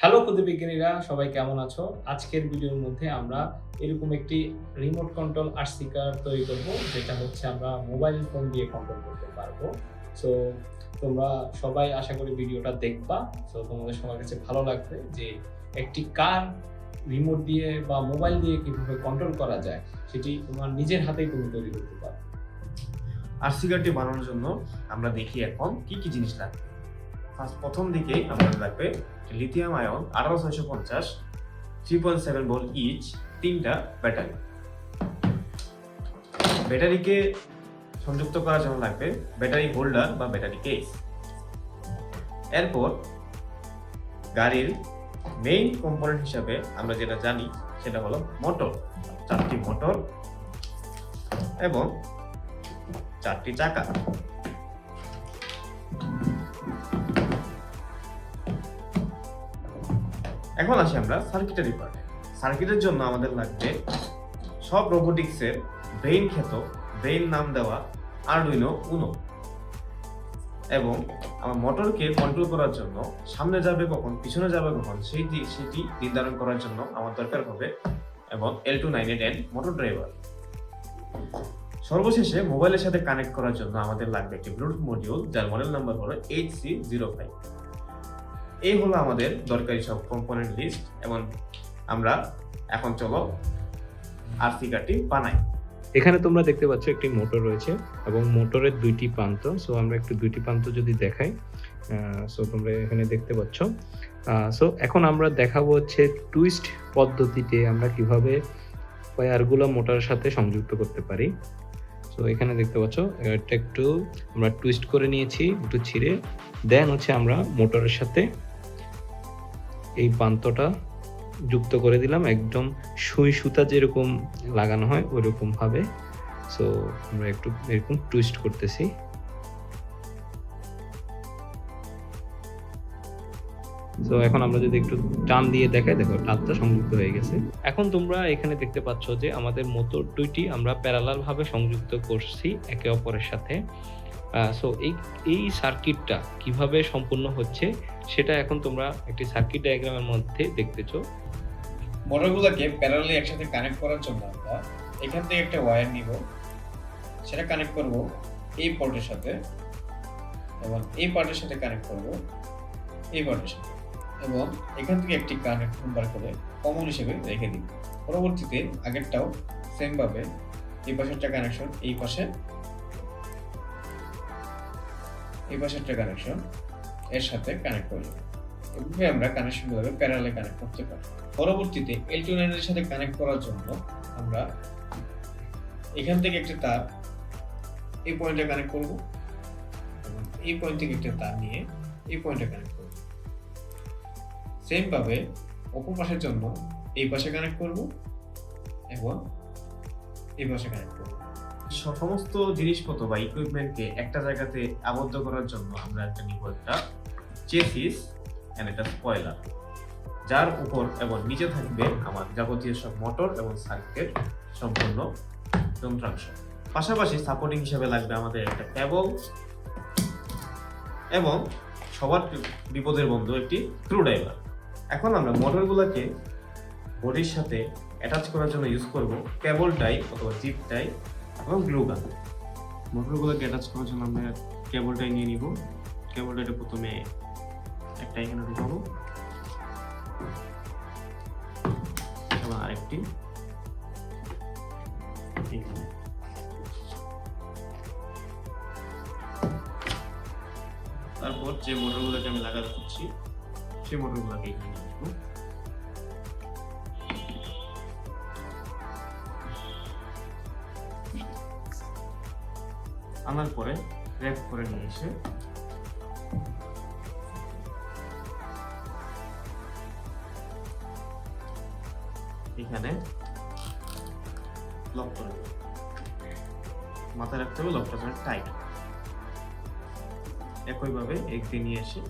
Hello ক্ষুদে বিজ্ঞানীরা, সবাই কেমন আছো? আজকের ভিডিওর মধ্যে আমরা এরকম একটি রিমোট কন্ট্রোল আরসি কার তৈরি করব, যেটা হচ্ছে আমরা মোবাইল ফোন দিয়ে কন্ট্রোল করতে পারবো। সো তোমরা সবাই আশা করি ভিডিওটা দেখবা। সো তোমাদের সবার কাছে ভালো লাগবে যে একটি কার রিমোট দিয়ে বা মোবাইল দিয়ে কিভাবে কন্ট্রোল করা যায়, সেটি তোমার নিজের হাতেই তুমি তৈরি করতে পারো। আরসি কার্ডটি বানানোর জন্য আমরা দেখি এখন কি কি জিনিস লাগবে। প্রথম দিকেই আমাদের লাগবে লিথিয়াম আয়ন 18650 3.7 ভোল্ট ইচ 3টা ব্যাটারি। ব্যাটারিকে সংযুক্ত করার জন্য লাগবে ব্যাটারি হোল্ডার বা ব্যাটারি কেস। এরপর গাড়ির মেইন কম্পোনেন্ট হিসাবে আমরা যেটা জানি সেটা হলো মোটর, 4টি মোটর এবং 4টি চাকা। এখন আসি আমরা সার্কিটারি পার্টে। সার্কিটের জন্য আমাদের লাগবে সব রোবোটিক্সের ব্রেইন খ্যাত, ব্রেইন নাম দেওয়া আরডুইনো উনো, এবং আমার মোটরকে কন্ট্রোল করার জন্য সামনে যাবে কখন পিছনে যাবে কখন সেটি নির্ধারণ করার জন্য আমার দরকার হবে এবং L298N মোটর ড্রাইভার। সর্বশেষে মোবাইলের সাথে কানেক্ট করার জন্য আমাদের লাগবে একটি ব্লুটুথ মডিউল, যার মডেল নাম্বার হলো HC05। এই হলো আমাদের দরকারি সব কম্পোনেন্ট লিস্ট, এবং আমরা এখন চলো আরসি কার্ডটি বানাই। এখানে তোমরা দেখতে পাচ্ছ একটি মোটর রয়েছে এবং মোটরের দুইটি প্রান্ত। সো আমরা একটু দুইটি প্রান্ত যদি দেখাই, সো তোমরা এখানে দেখতে পাচ্ছ। সো এখন আমরা দেখাবো হচ্ছে টুইস্ট পদ্ধতিতে আমরা কিভাবে ওয়্যারগুলো মোটরের সাথে সংযুক্ত করতে পারি। সো এখানে দেখতে পাচ্ছ এটা একটু আমরা টুইস্ট করে নিয়েছি, একটু ছিঁড়ে দেন হচ্ছে আমরা মোটরের সাথে এই প্রান্তটা যুক্ত করে দিলাম, একদম সুই সুতা যেরকম লাগানো হয় ওইরকম ভাবে। সো আমরা একটু এরকম টুইস্ট করতেছি। সো এখন আমরা যদি একটু টান দিয়ে দেখাই, দেখো টানটা সংযুক্ত হয়ে গেছে। এখন তোমরা এখানে দেখতে পাচ্ছ যে আমাদের মোটর দুইটি আমরা প্যারালাল ভাবে সংযুক্ত করছি একে অপরের সাথে। সো এই সার্কিটটা কিভাবে সম্পূর্ণ হচ্ছে সেটা এখন তোমরা একটি সার্কিট ডায়াগ্রামের মধ্যে দেখতেছো। মোটরগুলোকে প্যারালালি একসাথে কানেক্ট করার জন্য আমরা এখান থেকে একটা ওয়্যার নিব, সেটা কানেক্ট করব এই পোর্টের সাথে এবং এই পার্টের সাথে কানেক্ট করব এই পার্টের সাথে, এবং এখান থেকে একটি কানেক্ট নাম্বার করে কমন হিসেবে রেখে দিব। পরবর্তীতে আগেরটাও সেম ভাবে এই পাশেরটা কানেকশন এই পাশেরটা কানেকশন এর সাথে কানেক্ট করব। এভাবে আমরা কানেকশনগুলোকে প্যারালালি কানেক্ট করতে পারি। পরবর্তীতে L298 এর সাথে কানেক্ট করার জন্য আমরা এখান থেকে একটা তার এই পয়েন্টে কানেক্ট করব এবং এই পয়েন্ট থেকে একটা তার নিয়ে এই পয়েন্টে কানেক্ট করব। সেম ভাবে অপর পাশের জন্য এই পাশে কানেক্ট করব এবং এই পাশে কানেক্ট করব। সমস্ত জিনিসপত্র বা ইকুইপমেন্টকে একটা জায়গাতে আবদ্ধ করার জন্য আমরা একটা নিব একটা চেসিস এন্ড একটা স্পয়লার, যার উপর এবং নিচে থাকবে আমার যাবতীয় সব মোটর এবং সার্কিটের সম্পূর্ণ যন্ত্রাংশ। পাশাপাশি সাপোর্টিং হিসেবে লাগবে আমাদের একটা কেবল এবং সবার বিপদের বন্ধু একটি স্ক্রুড্রাইভার। এখন আমরা মোটরগুলোকে বডির সাথে অ্যাটাচ করার জন্য ইউজ করব কেবল টাই অথবা জিপ টাই এবং গ্লু গান। মোটরগুলোকে অ্যাটাচ করার জন্য আমরা কেবল টাই নিয়ে নিব। কেবল টাইটা প্রথমে একটা এখানে ঢুকাবো এবং আরেকটি এখানে। তারপর যে মোটরগুলোকে আমি লাগাতে চাচ্ছি সেই মোটরগুলোকে এখানে নিয়ে আসবো। আনার পরে র্যাপ করে নিয়ে এসে এখানে লক করে দেব। মাথায় রাখতে হবে লকটা যেন টাইট। একইভাবে একদিন নিয়ে এসে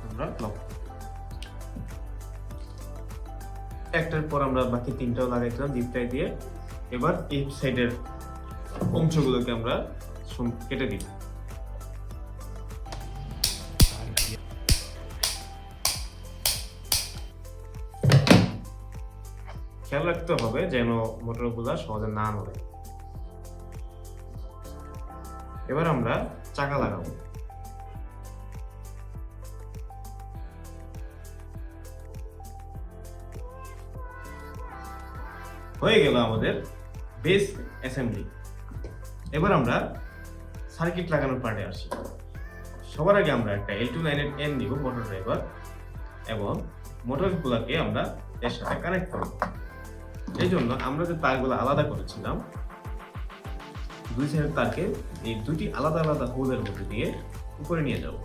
আমরা লক, একটার পর আমরা বাকি তিনটাও লাগাইছিলাম জিপ টাই দিয়ে। এবার এই সাইডের অংশগুলোকে আমরা কেটে দিব। খেয়াল রাখতে হবে যেন মোটরগুলা সহজে না নড়ে। এবার আমরা চাকা লাগাবো। হয়ে গেল আমাদের বেস অ্যাসেম্বলি। এবার আমরা সার্কিট লাগানোর পার্টে আসি। সবার আগে আমরা একটা L29 এর এন নিব মোটর ড্রাইভার, এবং মোটরগুলোকে আমরা এর সাথে কানেক্ট করব। এই জন্য আমরা যে তারগুলো আলাদা করেছিলাম, দুই সাইডের তারকে এই দুটি আলাদা আলাদা হোলের মধ্যে দিয়ে উপরে নিয়ে যাব।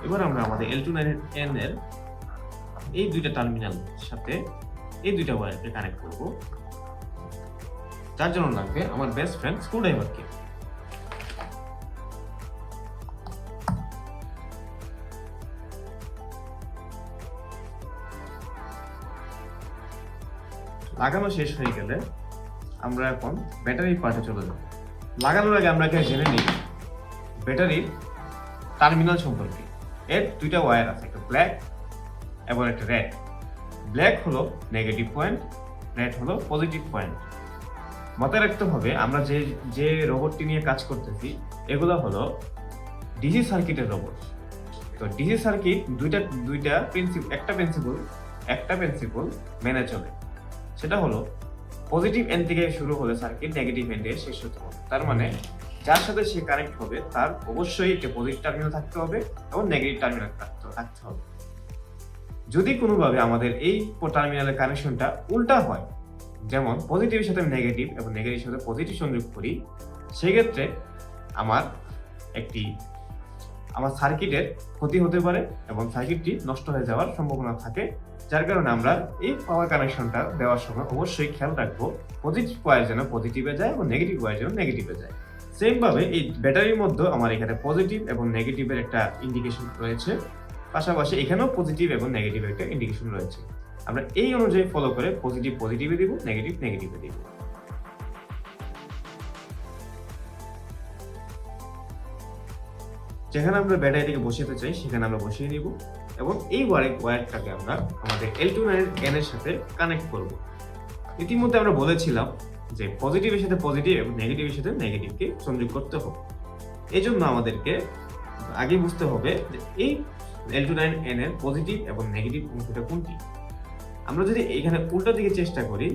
এবার আমরা আমাদের L29 এন এর এই দুইটা টার্মিনাল সাথে এই দুইটা ওয়্যারকে কানেক্ট করব। তার জন্য লাগবে আমার বেস্ট ফ্রেন্ড স্ক্রুড্রাইভারকে। লাগানো শেষ হয়ে গেলে আমরা এখন ব্যাটারি পার্টে চলে যাব। লাগানোর আগে আমরা এখানে জেনে নিই ব্যাটারির টার্মিনাল সম্পর্কে। এর দুইটা ওয়্যার আছে, একটা ব্ল্যাক এবং একটা রেড। ব্ল্যাক হলো নেগেটিভ পয়েন্ট, রেড হলো পজিটিভ পয়েন্ট। মাথায় রাখতে হবে আমরা যে রোবটটি নিয়ে কাজ করতেছি এগুলো হলো ডিসি সার্কিটের রোবট। তো ডিসি সার্কিট একটা প্রিন্সিপল মেনে চলে। সেটা হলো পজিটিভ এন্ড থেকে শুরু হলে সার্কিট নেগেটিভ এন্ডে শেষ হতে হবে। তার মানে যার সাথে সে কানেক্ট হবে তার অবশ্যই একটা পজিটিভ টার্মিনাল থাকতে হবে এবং নেগেটিভ টার্মিনাল থাকতে হবে। যদি কোনোভাবে আমাদের এই টার্মিনালের কানেকশনটা উল্টা হয়, যেমন পজিটিভের সাথে নেগেটিভ এবং নেগেটিভের সাথে পজিটিভ সংযোগ করি, সেক্ষেত্রে আমার সার্কিটের ক্ষতি হতে পারে এবং সার্কিটটি নষ্ট হয়ে যাওয়ার সম্ভাবনা থাকে। যার কারণে আমরা এই পাওয়ার কানেকশনটা দেওয়ার সময় অবশ্যই খেয়াল রাখবো পজিটিভ ওয়্যার যেন পজিটিভে যায় এবং নেগেটিভ ওয়্যার যেন নেগেটিভে যায়। সেম ভাবে এই ব্যাটারির মধ্যে আমার এখানে পজিটিভ এবং নেগেটিভের একটা ইন্ডিকেশন রয়েছে, পাশাপাশি এখানেও পজিটিভ এবং নেগেটিভের একটা ইন্ডিকেশন রয়েছে। আমরা এই অনুযায়ী ফলো করে পজিটিভ পজিটিভে দিব, নেগেটিভ নেগেটিভে দিব। যেখানে আমরা ব্যাটারিটাকে বসাতে চাই সেখানে আমরা বসিয়ে নিব এবং এই ওয়্যারটাকে আমরা আমাদের L29 এর সাথে কানেক্ট করব। ইতিমধ্যে আমরা বলেছিলাম যে পজিটিভের সাথে পজিটিভ এবং নেগেটিভের সাথে নেগেটিভকে সংযোগ করতে হবে। এই জন্য আমাদেরকে আগে বুঝতে হবে যে এই L29 এর পজিটিভ এবং নেগেটিভ অংশটা কোনটি। আমরা যদি এখানে উল্টো দিকে চেষ্টা করি,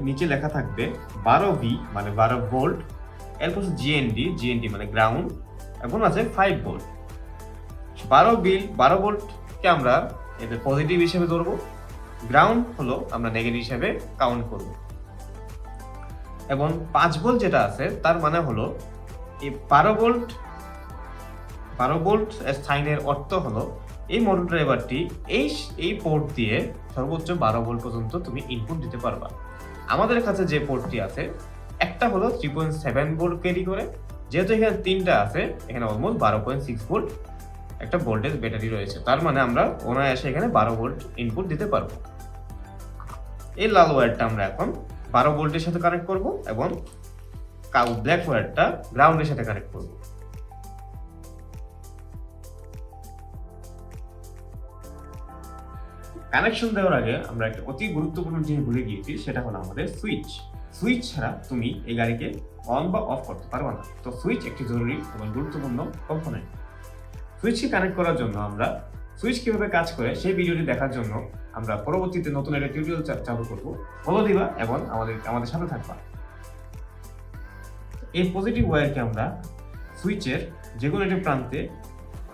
নিচে লেখা থাকবে 12V মানে 12 ভোল্ট, এরপর GND মানে গ্রাউন্ড, এবং আছে 5 ভোল্ট। 12 ভোল্টকে আমরা এদের পজিটিভ হিসেবে ধরবো, গ্রাউন্ড হলো আমরা নেগেটিভ হিসেবে কাউন্ট করব, এবং 5 ভোল্ট যেটা আছে তার মানে হলো এই 12 ভোল্ট সাইনের অর্থ হলো এই মোটর ড্রাইভারটি এই পোর্ট দিয়ে সর্বোচ্চ 12 ভোল্ট পর্যন্ত তুমি ইনপুট দিতে পারবা। আমাদের কাছে যে পোর্টটি আছে একটা হলো 3.7 ভোল্ট ক্যারি করে, যেহেতু এখানে তিনটা আছে এখানে অলমোস্ট 12.6 ভোল্ট একটা ভোল্টেজ ব্যাটারি রয়েছে। তার মানে আমরা অনায়াসে এখানে 12 ভোল্ট ইনপুট দিতে পারবো। এই লাল ওয়্যারটা আমরা এখন 12 ভোল্টের সাথে কানেক্ট করব এবং ব্ল্যাক ওয়্যারটা গ্রাউন্ডের সাথে কানেক্ট করব। কানেকশন দেওয়ার আগে আমরা একটা অতি গুরুত্বপূর্ণ জিনিস ভুলে গিয়েছি, সেটা হলো আমাদের সুইচ ছাড়া তুমি এই গাড়িকে অন বা অফ করতে পারবে না। তো সুইচ একটি জরুরি এবং গুরুত্বপূর্ণ কম্পোনেন্ট। সুইচকে কানেক্ট করার জন্য আমরা সুইচ কিভাবে কাজ করে সেই ভিডিওটি দেখার জন্য আমরা পরবর্তীতে নতুন একটা টিউটোরিয়াল চালু করব। ফলো দিবা এবং আমাদের সাথে থাকবা। এই পজিটিভ ওয়্যারকে আমরা সুইচের যে কোনো একটি প্রান্তে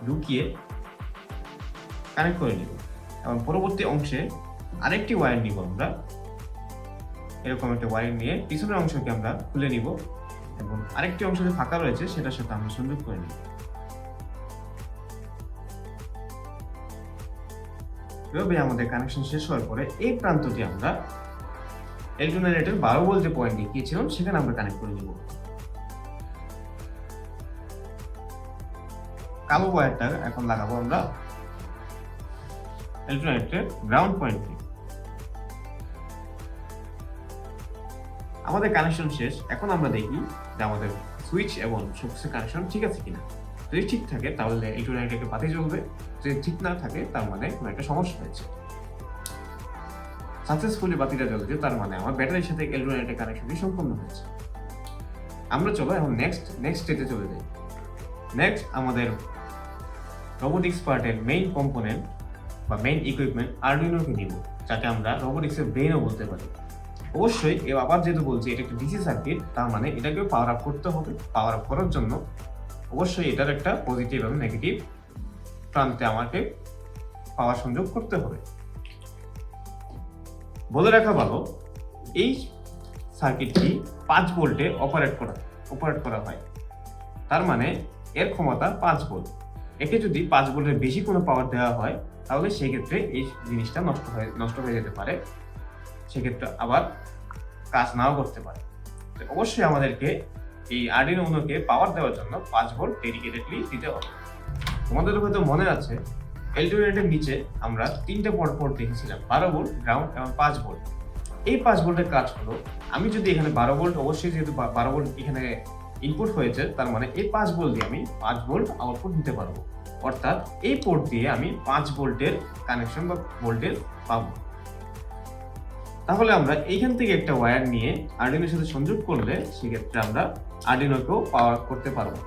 ঢুকিয়ে কানেক্ট করে নিব এবং পরবর্তী অংশে আরেকটি ওয়্যার নিব। আমরা এরকম একটা ওয়্যার নিয়ে পিছনের অংশকে আমরা খুলে নিব এবং আরেকটি অংশ যে ফাঁকা রয়েছে সেটার সাথে আমরা সংযোগ করে নিব। এভাবে আমাদের কানেকশন শেষ হওয়ার পরে এই প্রান্তটি আমরা L29 এর 12 ভোল্ট যে পয়েন্ট দেখিয়েছিলাম সেখানে আমরা কানেক্ট করে নিব। কালো ওয়্যারটা এখন লাগাবো আমরা L29 এর গ্রাউন্ড পয়েন্টে। আমাদের কানেকশন শেষ। এখন আমরা দেখি যে আমাদের সুইচ এবং সবকিছু কানেকশন ঠিক আছে কিনা। যদি ঠিক থাকে তাহলে ইলেকট্রোলাইটটাকে বাতি জ্বলবে, যদি ঠিক না থাকে তার মানে কোনো একটা সমস্যা হয়েছে। সাকসেসফুলি বাতিটা জ্বলেছে, তার মানে আমার ব্যাটারির সাথে ইলেকট্রোলাইটের কানেকশনটি সম্পন্ন হয়েছে। আমরা চলো এখন নেক্সট স্টেজে চলে যাই। নেক্সট আমাদের রোবোটিক্স পার্টের মেইন কম্পোনেন্ট বা মেইন ইকুইপমেন্ট আরডুইনোকে নিব, যাকে আমরা রোবোটিক্সের ব্রেনও বলতে পারি। অবশ্যই আবার যেহেতু বলছি এটা একটা ডিসি সার্কিট, তার মানে এটাকে পাওয়ার আপ করতে হবে। পাওয়ার আপ করার জন্য অবশ্যই এটার একটা পজিটিভ এবং নেগেটিভ প্রান্তে আমাকে পাওয়ার সংযোগ করতে হবে। বলে রাখা ভালো, এই সার্কিটটি 5 ভোল্টে অপারেট করা হয়। তার মানে এর ক্ষমতা 5 ভোল্ট। একে যদি 5 ভোল্টের বেশি কোনো পাওয়ার দেওয়া হয় তাহলে সেক্ষেত্রে এই জিনিসটা নষ্ট হয়ে যেতে পারে, সেক্ষেত্রে আবার কাজ নাও করতে পারে। অবশ্যই আমাদেরকে এই আরডুইনো উনোকে পাওয়ার দেওয়ার জন্য 5 ভোল্ট ডেডিকেটেডলি দিতে হবে। তোমাদের হয়তো মনে আছে এলডিওনেটের নিচে আমরা 3টে পোর্ট দেখেছিলাম, 12 ভোল্ট, গ্রাউন্ড এবং 5 ভোল্ট। এই 5 ভোল্টের কাজ হলো, আমি যদি এখানে 12 ভোল্ট, অবশ্যই যেহেতু 12 ভোল্ট এখানে ইনপুট হয়েছে, তার মানে এই 5 ভোল্ট দিয়ে আমি 5 ভোল্ট আউটপুট দিতে পারবো। অর্থাৎ এই পোর্ট দিয়ে আমি 5 ভোল্টের কানেকশন বা ভোল্টেজ পাবো। তাহলে আমরা এইখান থেকে একটা ওয়্যার নিয়ে আরডুইনোর সাথে সংযোগ করলে সেক্ষেত্রে আমরা আরডুইনোকেও পাওয়ার করতে পারবো।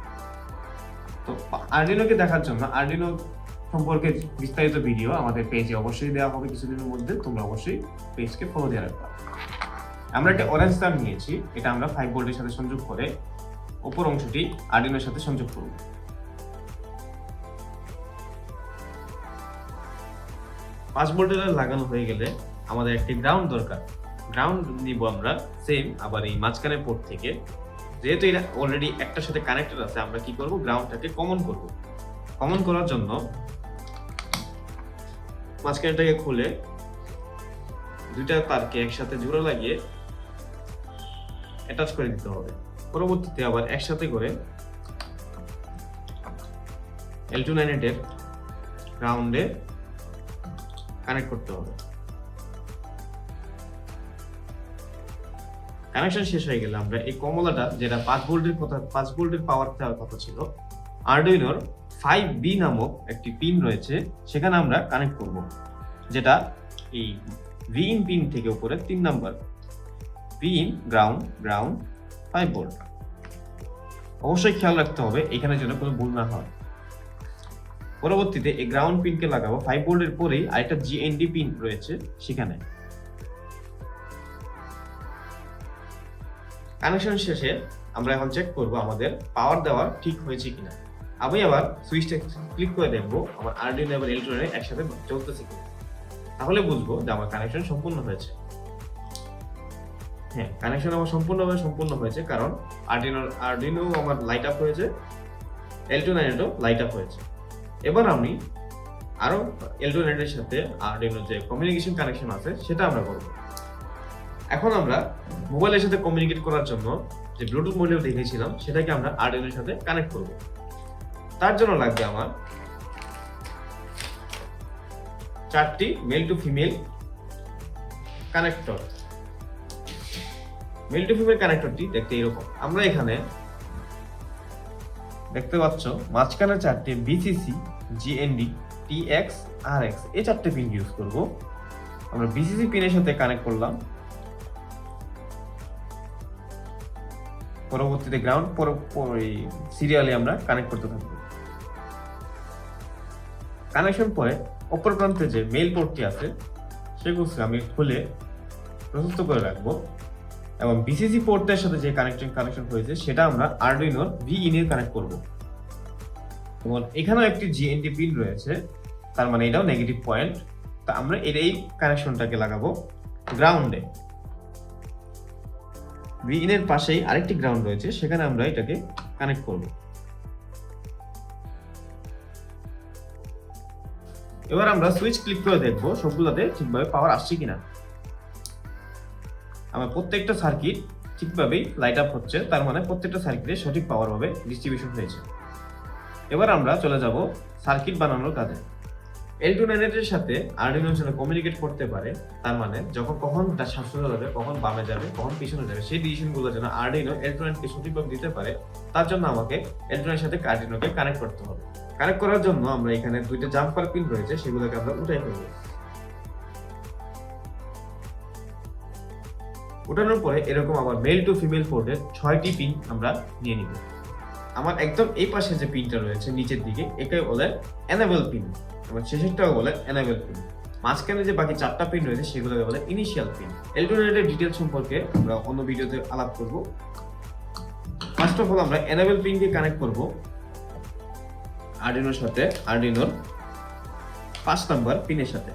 তো আরডুইনোকে দেখার জন্য আরডুইনো সম্পর্কে বিস্তারিত ভিডিও আমাদের পেজে অবশ্যই দেওয়া হবে কিছুদিনের মধ্যে, তোমরা অবশ্যই পেজকে ফলো দিয়ে রাখবা। আমরা একটা অরেঞ্জ তার নিয়েছি, এটা আমরা 5 ভোল্টের সাথে সংযোগ করে উপর অংশটি আরডুইনোর সাথে সংযোগ করব। পাঁচ ভোল্টের লাগানো হয়ে গেলে আমাদের একটি গ্রাউন্ড দরকার। গ্রাউন্ড নিব আমরা সেম আবার এই মাঝখানের পোর্ট থেকে। যেহেতু এটা অলরেডি একটার সাথে কানেক্টেড আছে, আমরা কি করব, গ্রাউন্ডটাকে কমন করব। কমন করার জন্য মাঝখানটাকে খুলে দুইটা তারকে একসাথে জোড়া লাগিয়ে অ্যাটাচ করে দিতে হবে। পরবর্তীতে আবার একসাথে করে L298 গ্রাউন্ডে কানেক্ট করতে হবে। কানেকশন শেষ হয়ে গেলে আমরা এই কমলাটা, যেটা 5 ভোল্টের পাওয়ার দেওয়ার কথা ছিল, আরডুইনোর 5B নামক একটি পিন রয়েছে, সেখানে আমরা কানেক্ট করব, যেটা এই ভিন পিন থেকে উপরে 3 নাম্বার পিন, গ্রাউন্ড 5 ভোল্ট। অবশ্যই খেয়াল রাখতে হবে এখানে যেন কোনো ভুল না হয়। পরবর্তীতে এই গ্রাউন্ড পিনকে লাগাবো 5 ভোল্টের পরেই আরেকটা জিএনডি পিন রয়েছে সেখানে। কানেকশন শেষে আমরা এখন চেক করব আমাদের পাওয়ার দেওয়া ঠিক হয়েছে কিনা। আমি আবার সুইচটা ক্লিক করে দেখবো আমার আরডুইনো এবং L298 একসাথে চলতেছে কিনা, তাহলে বুঝবো যে আমার কানেকশন সম্পূর্ণ হয়েছে। হ্যাঁ, কানেকশন আমার সম্পূর্ণ হয়েছে, কারণ আরডুইনো আমার লাইট আপ হয়েছে, L298ও লাইট আপ হয়েছে। এবার আমি আরো L298 এর সাথে আরডুইনো যে কমিউনিকেশন কানেকশন আছে সেটা আমরা করব। এখন আমরা মোবাইলের সাথে কমিউনিকেট করার জন্য যে ব্লুটুথ মডিউল দেখেছিলাম সেটাকে আমরা আরডুইনোর সাথে কানেক্ট করব। তার জন্য লাগবে আমার 4টি male to female connector. Male to female কানেক্টরটি দেখতে এরকম। আমরা এখানে দেখতে পাচ্ছ মাঝখানে 4টি বিসিসি, জিএনডি, টিএক্স, আরএক্স এই 4টে পিন ইউজ করব। আমরা বিসিসি পিনের সাথে কানেক্ট করলাম, পরবর্তীতে গ্রাউন্ড সিরিয়ালে আমরা কানেক্ট করতে থাকবো। কানেকশন পরে অপর প্রান্তে যে মেল পোর্টটি আছে সেগুলো আমি খুলে প্রস্তুত করে রাখবো, এবং বিসিসি পোর্টের সাথে যে কানেকশন হয়েছে সেটা আমরা আরডুইনোর ভিইন এ কানেক্ট করব। এবং এখানেও একটি জিএনডি পিন রয়েছে, তার মানে এটাও নেগেটিভ পয়েন্ট। তা আমরা এই কানেকশনটাকে লাগাবো গ্রাউন্ডে। ভিইন এর পাশেই আরেকটি গ্রাউন্ড রয়েছে, সেখানে আমরা এটাকে কানেক্ট করব। এবার আমরা সুইচ ক্লিক করে দেখব সবগুলোতে ঠিকভাবে পাওয়ার আসছে কিনা। আমার প্রত্যেকটা সার্কিট ঠিকভাবেই লাইট আপ হচ্ছে, তার মানে প্রত্যেকটা সার্কিটে সঠিক পাওয়ার ভাবে ডিস্ট্রিবিউশন হয়েছে। এবার আমরা চলে যাব সার্কিট বানানোর কাজে। L298 এর সাথে আরডুইনোর জন্য কমিউনিকেট করতে পারে, তার মানে যখন কখন তার সামনে যাবে, কখন বামে যাবে, কখন পিছনে যাবে, সেই ডিসিশনগুলো যেন আরডুইনো L298 কে সঠিকভাবে দিতে পারে, তার জন্য আমাকে L298 এর সাথে আরডুইনোকে কানেক্ট করতে হবে। কানেক্ট করার জন্য আমরা এখানে দুইটা জাম্পার পিন রয়েছে, সেগুলোকে আমরা উঠাই ফেলবো। উঠানোর পরে এরকম আবার মেল টু ফিমেল পোর্টের 6টি পিন আমরা নিয়ে নিব। আমার একদম এই পাশে যে পিনটা রয়েছে নিচের দিকে, এটাই বলে এনেবল পিন, এবং শেষেরটাও বলে এনেবল পিন। মাঝখানে যে বাকি 4টা পিন রয়েছে সেগুলোকে বলে ইনিশিয়াল পিন। L298 এর ডিটেইলস সম্পর্কে আমরা অন্য ভিডিওতে আলাপ করব। ফার্স্ট অফ অল আমরা এনেবল পিনকে কানেক্ট করব আরডুইনোর সাথে, আরডুইনোর 5 নাম্বার পিনের সাথে।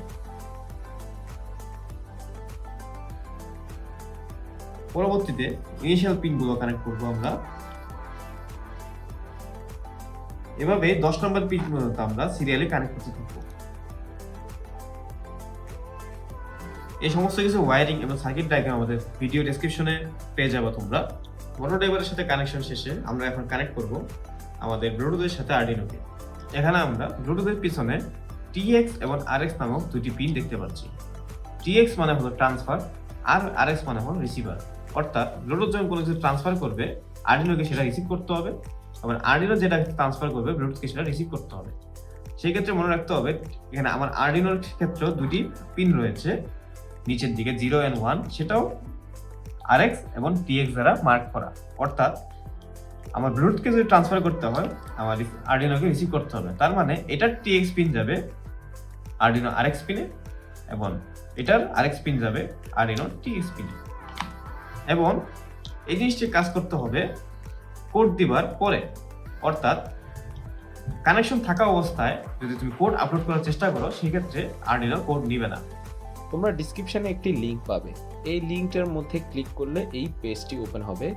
পরবর্তীতে ইনিশিয়াল পিনগুলো কানেক্ট করব আমরা। এভাবে 10 নম্বর পিন পর্যন্ত আমরা সিরিয়ালি কানেক্ট করতে থাকবো। এই সমস্ত কিছু ওয়্যারিং এবং সার্কিট ডায়াগ্রাম আমাদের ভিডিও ডেসক্রিপশনে পেয়ে যাবে তোমরা। মোটর ড্রাইভারের সাথে কানেকশন শেষে আমরা এখন কানেক্ট করব আমাদের ব্লুটুথের সাথে আরডুইনোকে। এখানে আমরা ব্লুটুথের পিছনে TX এবং RX নামক দুটি পিন দেখতে পাচ্ছি। TX মানে হলো ট্রান্সফার, আর RX মানে হলো রিসিভার। অর্থাৎ ব্লুটুথ যখন কোনো কিছু ট্রান্সফার করবে, আরডুইনোকে সেটা রিসিভ করতে হবে, আবার আরডুইনো যেটা ট্রান্সফার করবে ব্লুটুথকে সেটা রিসিভ করতে হবে। সেই ক্ষেত্রে মনে রাখতে হবে এখানে আমার আরডুইনোর ক্ষেত্রেও দুটি পিন রয়েছে নিচের দিকে 0 and 1, সেটাও RX এবং TX দ্বারা মার্ক করা। অর্থাৎ আমার ব্লুটুথকে যদি ট্রান্সফার করতে হয়, আমার আরডুইনোকে রিসিভ করতে হবে। তার মানে এটার TX পিন যাবে আরডুইনো RX পিনে, এবং এটার RX পিন যাবে আরডুইনো TX পিনে। এবং এই জিনিসটি কাজ করতে হবে কোড দিবার পরে, অর্থাৎ কানেকশন থাকা অবস্থায় যদি তুমি কোড আপলোড করার চেষ্টা করো, সেক্ষেত্রে আরডুইনো কোড নিবে না। তোমরা ডিসক্রিপশনে একটি লিংক পাবে, এই লিংকটার মধ্যে ক্লিক করলে এই পেজটি ওপেন হবে।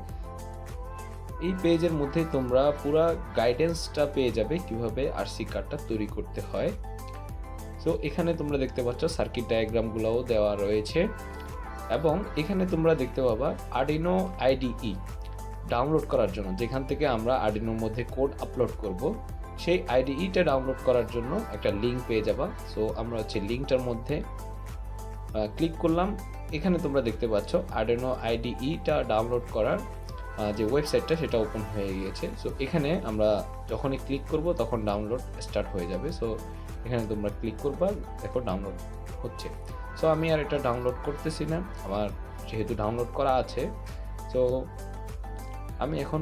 এই পেজের মধ্যে তোমরা পুরো গাইডেন্সটা পেয়ে যাবে কিভাবে আরসি কার্ডটা তৈরি করতে হয়। সো এখানে তোমরা দেখতে পাচ্ছ সার্কিট ডায়াগ্রামগুলোও দেওয়া রয়েছে, এবং এখানে তোমরা দেখতে পাবা আরডুইনো IDE ডাউনলোড করার জন্য, যেখান থেকে আমরা আরডুইনোর মধ্যে কোড আপলোড করব, সেই IDEটা ডাউনলোড করার জন্য একটা লিংক পেয়ে যাবা। সো আমরা হচ্ছে লিংকটার মধ্যে ক্লিক করলাম। এখানে তোমরা দেখতে পাচ্ছ আরডুইনো IDEটা ডাউনলোড করার যে ওয়েবসাইটটা সেটা ওপেন হয়ে গিয়েছে। সো এখানে আমরা যখনই ক্লিক করব তখন ডাউনলোড স্টার্ট হয়ে যাবে। সো এখানে তোমরা ক্লিক করবা, দেখো ডাউনলোড হচ্ছে। সো আমি আর এটা ডাউনলোড করতেছি না, আমার যেহেতু ডাউনলোড করা আছে। সো আমি এখন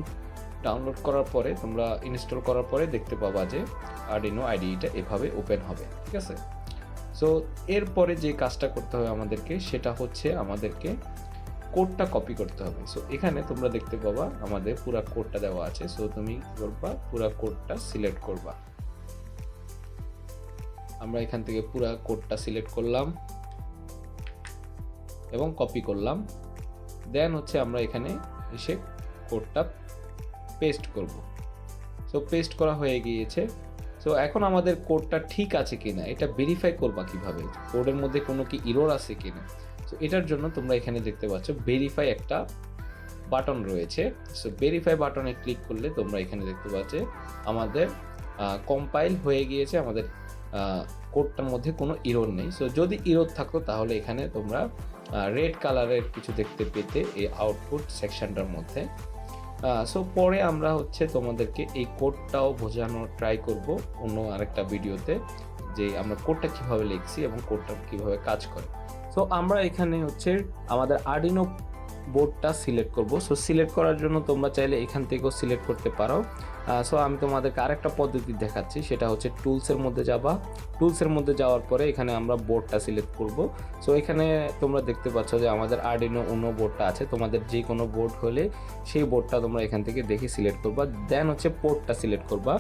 ডাউনলোড করার পরে, তোমরা ইনস্টল করার পরে দেখতে পাবা যে আরডুইনো IDEটা এভাবে ওপেন হবে, ঠিক আছে। সো এরপরে যে কাজটা করতে হবে আমাদেরকে, সেটা হচ্ছে আমাদেরকে কোডটা কপি করতে হবে। সো এখানে তোমরা দেখতে পাবা আমাদের পুরো কোডটা দেওয়া আছে। সো তুমি কি করবা, পুরো কোডটা সিলেক্ট করবা। আমরা এখান থেকে পুরো কোডটা সিলেক্ট করলাম এবং কপি করলাম। দেন হচ্ছে আমরা এখানে এসে কোডটা পেস্ট করব। সো পেস্ট করা হয়ে গিয়েছে। সো এখন আমাদের কোডটা ঠিক আছে কিনা এটা ভেরিফাই করবা কিভাবে, কোডের মধ্যে কোনো কি এরর আছে কিনা। সো এটার জন্য তোমরা এখানে দেখতে পাচ্ছ ভেরিফাই একটা বাটন রয়েছে। সো ভেরিফাই বাটনে ক্লিক করলে তোমরা এখানে দেখতে পাচ্ছ আমাদের কম্পাইল হয়ে গিয়েছে, আমাদের কোডটার মধ্যে কোনো এরর নেই। সো যদি এরর থাকতো তাহলে এখানে তোমরা রেড কালারের কিছু দেখতে পেতে এই আউটপুট সেকশনটার মধ্যে। সো পরে আমরা হচ্ছে তোমাদেরকে এই কোডটাও বোঝানোর ট্রাই করব অন্য আরেকটা ভিডিওতে, যে আমরা কোডটা কিভাবে লিখছি এবং কোডটা কিভাবে কাজ করে। সো আমরা এখানে হচ্ছে আমাদের আরডুইনো বোর্ডটা সিলেক্ট করব। সো সিলেক্ট করার জন্য তোমরা চাইলে এখান থেকেও সিলেক্ট করতে পারো। সো আমি তোমাদেরকে আরেকটা পদ্ধতি দেখাচ্ছি, সেটা হচ্ছে টুলসের মধ্যে যাবা। টুলসের মধ্যে যাওয়ার পরে এখানে আমরা বোর্ডটা সিলেক্ট করব। সো এখানে তোমরা দেখতে পাচ্ছ যে আমাদের আরডুইনো উনো বোর্ডটা আছে। তোমাদের যে কোনো বোর্ড হলে সেই বোর্ডটা তোমরা এখান থেকে দেখে সিলেক্ট করবা। দেন হচ্ছে পোর্টটা সিলেক্ট করবা।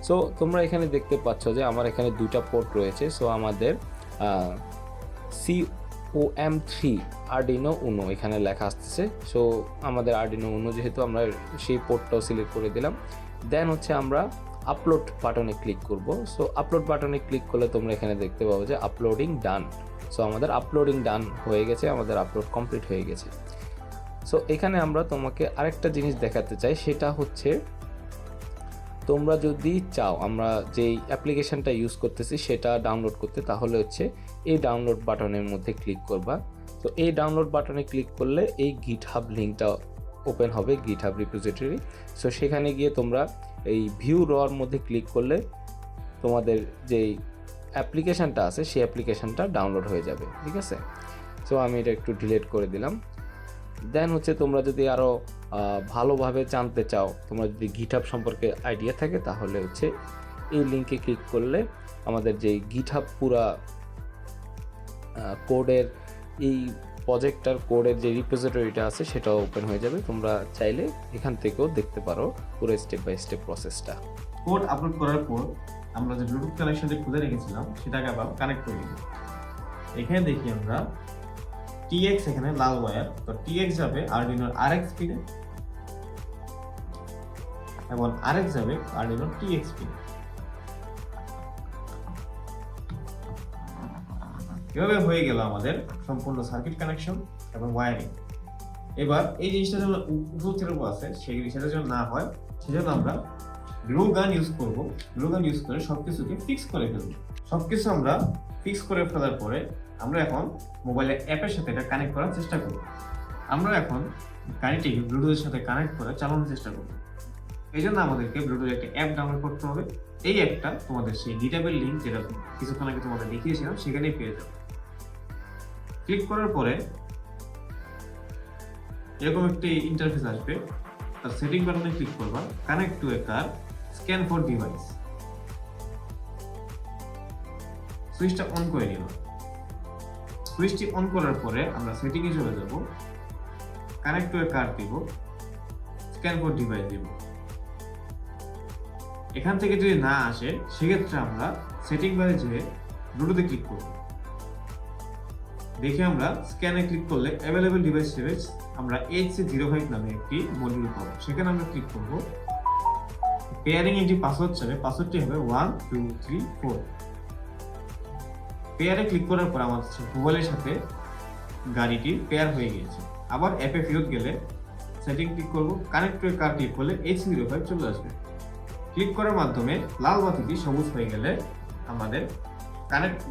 সো তোমরা এখানে দেখতে পাচ্ছ যে আমার এখানে দুইটা পোর্ট রয়েছে। সো আমাদের COM3 আরডুইনো উনো এখানে লেখা আসতেছে। সো আমাদের আরডুইনো উনো যেহেতু, আমরা সেই পোর্টটাও সিলেক্ট করে দিলাম। দেন হচ্ছে আমরা আপলোড বাটনে ক্লিক করব। সো আপলোড বাটনে ক্লিক করলে তোমরা এখানে দেখতে পাবো যে আপলোডিং ডান। সো আমাদের আপলোডিং ডান হয়ে গেছে, আমাদের আপলোড কমপ্লিট হয়ে গেছে। সো এখানে আমরা তোমাকে আরেকটা জিনিস দেখাতে চাই, সেটা হচ্ছে তোমরা যদি চাও আমরা যেই অ্যাপ্লিকেশনটা ইউজ করতেছি সেটা ডাউনলোড করতে, তাহলে হচ্ছে এই ডাউনলোড বাটনের মধ্যে ক্লিক করবা। তো এই ডাউনলোড বাটনে ক্লিক করলে এই গিটহাব লিঙ্কটা ওপেন হবে, গিটহাব রিপোজিটরি। সো সেখানে গিয়ে তোমরা এই ভিউ রর মধ্যে ক্লিক করলে তোমাদের যেই অ্যাপ্লিকেশানটা আছে সেই অ্যাপ্লিকেশানটা ডাউনলোড হয়ে যাবে, ঠিক আছে। সো আমি এটা একটু ডিলিট করে দিলাম। দেন হচ্ছে তোমরা যদি আরও ভালোভাবে জানতে চাও, তোমরা যদি গিটহাব সম্পর্কে আইডিয়া থাকে, তাহলে হচ্ছে এই লিঙ্কে ক্লিক করলে আমাদের যেই গিটহাব পুরা কোডের এই প্রজেক্টটার কোডের যে রিপোজিটরিটা আছে সেটাও ওপেন হয়ে যাবে। তোমরা চাইলে এখান থেকেও দেখতে পারো পুরো স্টেপ বাই স্টেপ প্রসেসটা। কোড আপলোড করার পর আমরা যে ব্লুটুথ কানেকশনটি খুলে রেখেছিলাম সেটাকে আবার কানেক্ট করে নিব। এখানে দেখি আমরা TX এখানে লাল ওয়্যার, তো TX যাবে আরডুইনোর RX পিনে এবং RX যাবে আরডুইনোর TX পিনে। এভাবে হয়ে গেল আমাদের সম্পূর্ণ সার্কিট কানেকশন এবং ওয়্যারিং। এবার এই জিনিসটা যেন উপর আছে সেই জিনিসটা যেন না হয় সেজন্য আমরা গ্লু গান ইউজ করব। গ্লু গান ইউজ করে সবকিছুকে ফিক্স করে ফেলবো। সবকিছু আমরা ফিক্স করে ফেলার পরে আমরা এখন মোবাইলের অ্যাপের সাথে এটা কানেক্ট করার চেষ্টা করব। আমরা এখন গাড়িটিকে ব্লুটুথের সাথে কানেক্ট করে চালানোর চেষ্টা করব। এই জন্য আমাদেরকে ব্লুটুথের একটা অ্যাপ ডাউনলোড করতে হবে। এই অ্যাপটা তোমাদের সেই গিটহাবের লিঙ্ক যেটা কিছুক্ষণ আগে তোমাদের দেখিয়েছিলাম সেখানেই পেয়ে যাবে। ক্লিক করার পরে এরকম একটি ইন্টারফেস আসবে। তার সেটিং বাটনে ক্লিক করবা, connect to A car, scan for device. সুইচটা অন করে নিব। সুইচটি অন করার পরে আমরা সেটিং এ চলে যাব, কানেক্ট টু এ কার দিব, স্ক্যান ফর ডিভাইস দিব। এখান থেকে যদি না আসে সেক্ষেত্রে আমরা সেটিং বারে যেয়ে ব্লুটুথে ক্লিক করব। দেখে আমরা স্ক্যানে ক্লিক করলে অ্যাভেলেবল ডিভাইস হিসেবে আমরা HC05 নামে একটি মডিউল পাবো। সেখানে আমরা ক্লিক করব। পেয়ারিং একটি পাসওয়ার্ড চাবে, পাসওয়ার্ডটি হবে 1 2 3 4। পেয়ারে ক্লিক করার পর আমাদের মোবাইলের সাথে গাড়িটি পেয়ার হয়ে গিয়েছে। আবার অ্যাপে ফেরত গেলে সেটিং ক্লিক করব, connect to A car click করলে HC05 চলে আসবে। ক্লিক করার মাধ্যমে লাল বাতিটি সবুজ হয়ে গেলে আমাদের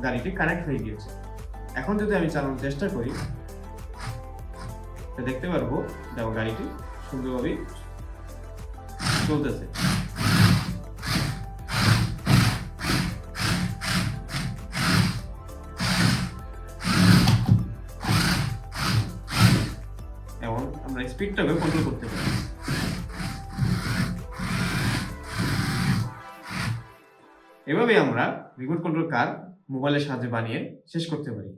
গাড়িটি কানেক্ট হয়ে গিয়েছে। এখন যদি আমি চালানোর চেষ্টা করি দেখতে পারবো দেখো গাড়িটি সুন্দরভাবে চলতেছে। এবং আমরা স্পিডটাকে কন্ট্রোল করতে পারি। এভাবে আমরা রিমোট কন্ট্রোল কার মোবাইলের সাহায্যে বানিয়ে শেষ করতে পারি।